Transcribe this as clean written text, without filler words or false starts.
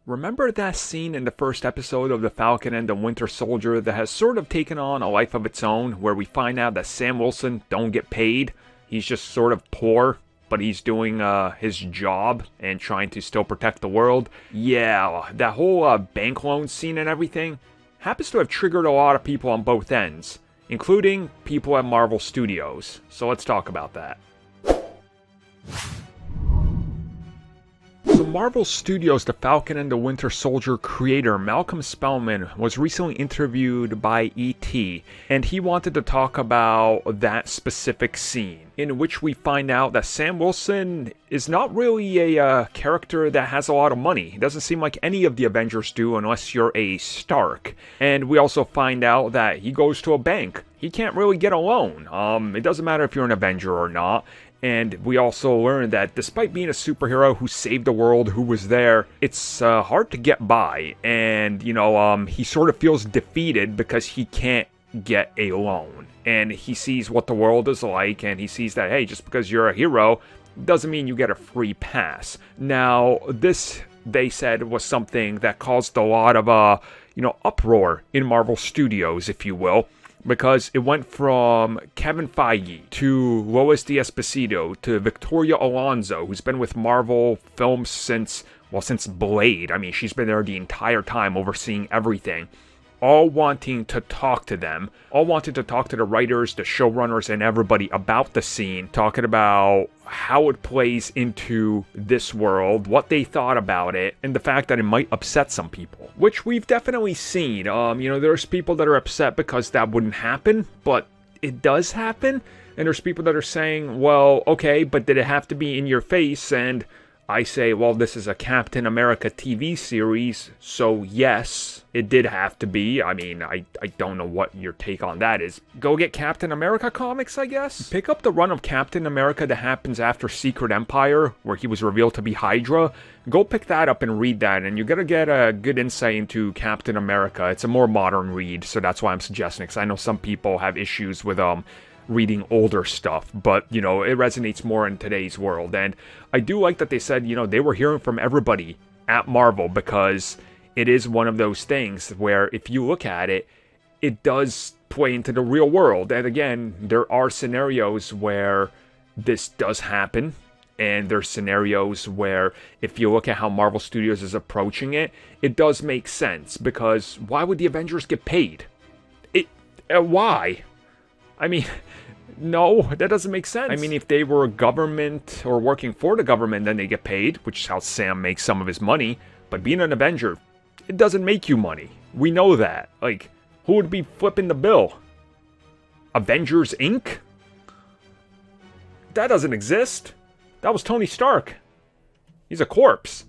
Remember that scene in the first episode of The Falcon and the Winter Soldier that has sort of taken on a life of its own, where we find out that Sam Wilson don't get paid? He's just sort of poor, but he's doing his job and trying to still protect the world. Yeah, that whole bank loan scene and everything happens to have triggered a lot of people on both ends, including people at Marvel Studios. So let's talk about that. So Marvel Studios' The Falcon and the Winter Soldier creator Malcolm Spellman was recently interviewed by E.T., and he wanted to talk about that specific scene, in which we find out that Sam Wilson is not really a character that has a lot of money. He doesn't seem like any of the Avengers do unless you're a Stark. And we also find out that he goes to a bank. He can't really get a loan. It doesn't matter if you're an Avenger or not. And we also learned that despite being a superhero who saved the world, who was there, it's hard to get by. And, he sort of feels defeated because he can't get a loan. And he sees what the world is like, and he sees that, hey, just because you're a hero doesn't mean you get a free pass. Now, this, they said, was something that caused a lot of, uproar in Marvel Studios, if you will. Because it went from Kevin Feige to Lois D'Esposito to Victoria Alonso, who's been with Marvel films since Blade. I mean, she's been there the entire time, overseeing everything. All wanting to talk to them. All wanting to talk to the writers, the showrunners, and everybody about the scene. Talking about how it plays into this world, what they thought about it, and the fact that it might upset some people. Which we've definitely seen. There's people that are upset because that wouldn't happen, but it does happen. And there's people that are saying, well, okay, but did it have to be in your face? And I say, well, this is a Captain America TV series, so yes, it did have to be. I mean, I don't know what your take on that is. Go get Captain America comics, I guess? Pick up the run of Captain America that happens after Secret Empire, where he was revealed to be Hydra. Go pick that up and read that, and you're gonna get a good insight into Captain America. It's a more modern read, so that's why I'm suggesting, because I know some people have issues with, reading older stuff, but, it resonates more in today's world. And I do like that they said, they were hearing from everybody at Marvel, because it is one of those things where if you look at it, it does play into the real world. And again, there are scenarios where this does happen, and there's scenarios where if you look at how Marvel Studios is approaching it, it does make sense, because why would the Avengers get paid? Why? I mean, no, that doesn't make sense. I mean, if they were a government or working for the government, then they get paid, which is how Sam makes some of his money. But being an Avenger, it doesn't make you money. We know that. Like, who would be flipping the bill? Avengers Inc.? That doesn't exist. That was Tony Stark. He's a corpse.